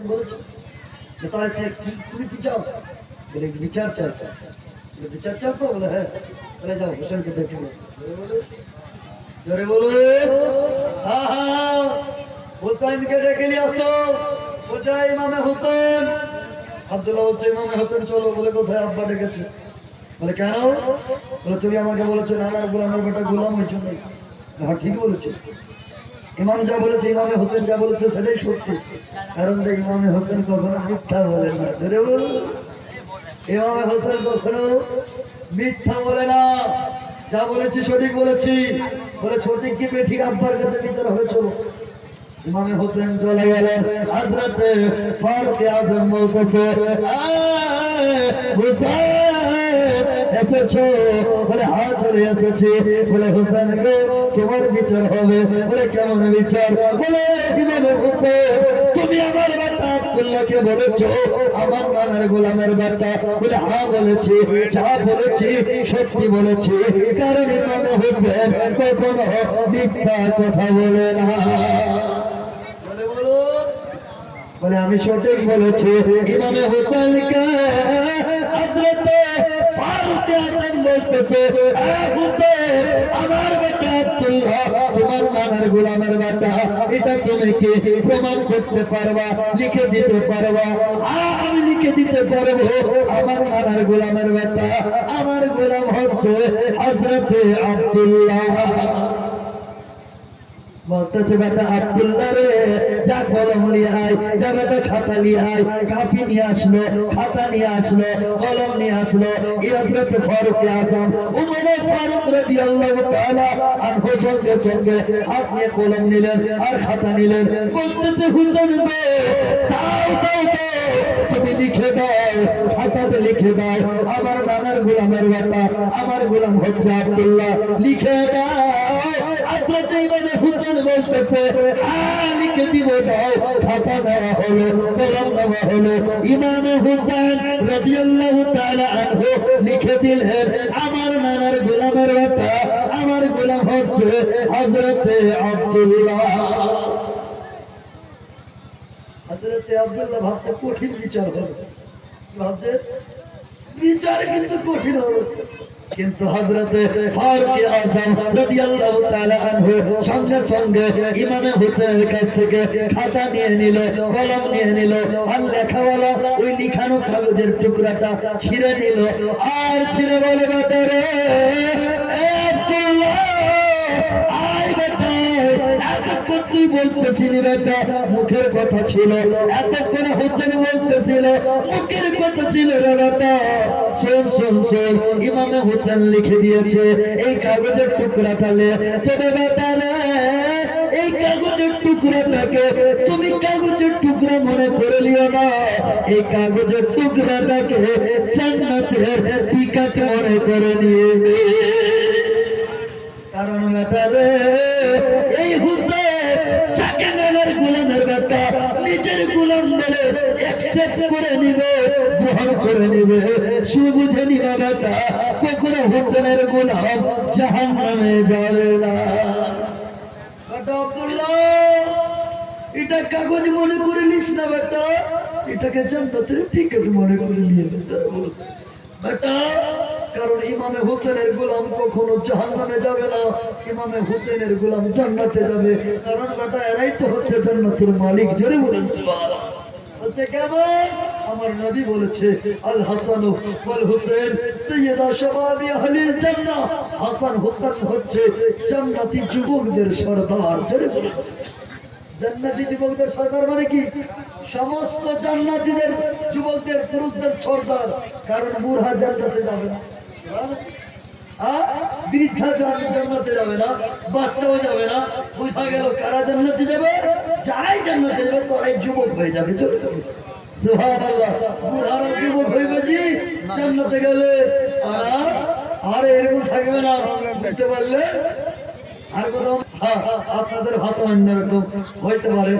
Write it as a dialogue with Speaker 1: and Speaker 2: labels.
Speaker 1: বলেছে যে তাহলে তুমি কি চাও? বলে বিচার চাই। বিচার চাও তো? বলে হ্যাঁ। বলে যাও হোসেনকে দেখে নিয়ে। জোরে বলবে হ্যাঁ হ্যাঁ, হোসেনকে ডেকে নিয়ে আসো। কোথায় ইমামে হোসেন? আব্দুল্লাহ বলছে ইমামে হোসেন চলো। বলে কোথায়? আব্বা ডেকেছে। বলে কেন? বলে তুমি আমাকে বলেছো না গোলামের বেটা গোলাম ওই জন্যই। হ্যাঁ ঠিক বলেছে। ইমাম যা বলেছে, ইমামে হোসেন যা বলেছে সেটাই সত্যি। কারণ ইমামে হোসেন কখনো মিথ্যা বলে না। জোরে বল, ইমামে হোসেন কখনো মিথ্যা বলে না। যা বলেছি সঠিক বলেছি। বলে সঠিক কি বেঠিক আব্বার কাছে বিচার হবে। চলো। ইমামে হোসেন চলে গেলেন। হযরতে ফারুক আযম বলতেছে হুসাইন এসেছো? বলে হ্যাঁ চলে এসেছি। বলে হোসেন গো তোমার বিচার হবে। বলে কেমন বিচার? বলে ইমামে হোসেন তুমি আমার বাবা আব্দুল্লাহকে বলেছো আমার নানার গোলামের বাবা? বলে হ্যাঁ বলেছি। যা বলেছি সত্যি বলেছি। কারণ ইমামে হোসেন কখনো মিথ্যা কথা বলে না। বলে আমি সঠিক বলেছি। ইমামে হোসেনকে হযরতে ফারুক আযম বলতেছে হোসেন আমার বেটা আব্দুল্লাহ তোমার নানার গোলামের বেটা। এটা তুমি কি প্রমাণ করতে পারবা? লিখে দিতে পারবা? হ্যাঁ আমি লিখে দিতে পারবো। আমার নানার গোলামের বেটা। আমার গোলাম হচ্ছে হযরতে আব্দুল্লাহ। বলতেছে বেটা আব্দুল্লাহ রে যা কলম নিয়ে আয়, যা বেটা খাতা নিয়ে আয়। কাপি নিয়ে আসলো, খাতা নিয়ে আসলো, কলম নিয়ে আসলো। হযরত ফারুক আযম উমর ফারুক রাদিয়াল্লাহু তাআলা আনহু সঙ্গে সঙ্গে হাত নিয়ে কলম নিলেন আর খাতা নিলেন। বলতেছে হুজুর গো দাও দাও দাও, তুমি লিখে দাও, খাতাতে লিখে দাও আমার নানার গোলামের বেটা, আমার গোলাম হচ্ছে আব্দুল্লাহ, লিখে দাও। হযরত ইমামে হোসেন বলতেছে হ্যাঁ লিখে দিব। দাও। খাতা দেওয়া হলো, কলম দেওয়া হলো। ইমামে হোসেন রাদিয়াল্লাহু তাআলা আনহু লিখে দিলেন আমার নানার গোলামের বেটা, আমার গোলাম হচ্ছে হযরতে আব্দুল্লাহ। হযরতে আব্দুল্লাহ ভাবছে কঠিন বিচার হবে। ভাবছে বিচার কিন্তু কঠিন হবে। কিন্তু হযরতে ফারুক আযম রাদিয়াল্লাহু তাআলা আনহু সঙ্গে সঙ্গে ইমামে হোসেনের কাছ থেকে খাতা নিয়ে নিল, কলম নিয়ে নিল আর লেখাওয়ালা ওই লিখানো কাগজের টুকরাটা ছিঁড়ে নিল আর ছিঁড়ে বলে বেটা রে আব্দুল্লাহ আয় বেটা এতক্ষণ তুই বলতেছিলি বেটা মুখের কথা ছিল, এতক্ষণ হোসেন বলতেছিল মুখের কথা ছিল রে বেটা। শোন শোন শোন ইমামে হোসেন লিখে দিয়েছে এই কাগজের টুকরাটা লে। তবে বেটা রে এই কাগজের টুকরাটাকে তুমি কাগজের টুকরা মনে করে নিও না, এই কাগজের টুকরাটাকে জান্নাতের টিকিট মনে করে নিয়ে। কারণ বেটা রে এই হোসেন যাকে নানার গোলামের বেটা নিজের গোলাম বলে অ্যাকসেপ্ট করে নিবে, গ্রহণ করে নিবে, সুবুঝে নিবে বেটা কখনো হোসেনের গোলাম জাহান্নামে যাবে না। বেটা আব্দুল্লাহ এটা কাগজ মনে করে নিস না বেটা, এটাকে জান্নাতের টিকিট মনে করে নিয়ে বেটা। কারণ ইমামে হোসেনের গোলাম কখনো জাহান্নামে যাবে না, ইমামে হোসেনের গোলাম জান্নাতে যাবে। কারণ বেটা এরাই তো হচ্ছে জান্নাতের মালিক। জোরে বলেন সুবহানাল্লাহ। বলছে কেমন? আমার নবী বলেছে আল হাসান ওয়াল হুসাইন সাইয়্যিদা শাবাবি আহলিল জান্নাহ। হাসান হোসেন হচ্ছে জান্নাতি যুবকদের সরদার। জোরে বলেন জান্নাতি যুবকদের সরদার মানে কি? সমস্ত জান্নাতীদের যুবকদের পুরুষদের সরদার। কারণ বুড়া জান্নাতে যাবে না, বৃদ্ধা জান্নাতে যাবে না, বাচ্চাও যাবে না। বুঝা গেল কারা জান্নাতে যাবে? যারাই জান্নাতে যাবে তারাই যুবক হয়ে যাবে। সুবহানাল্লাহ। বুড়ারা যুবক হইবে জি জান্নাতে গেলে, আর এরকম থাকবে না। বুঝতে পারলে? আর কোথাও আপনাদের ভাষা অন্যরকম হইতে পারে।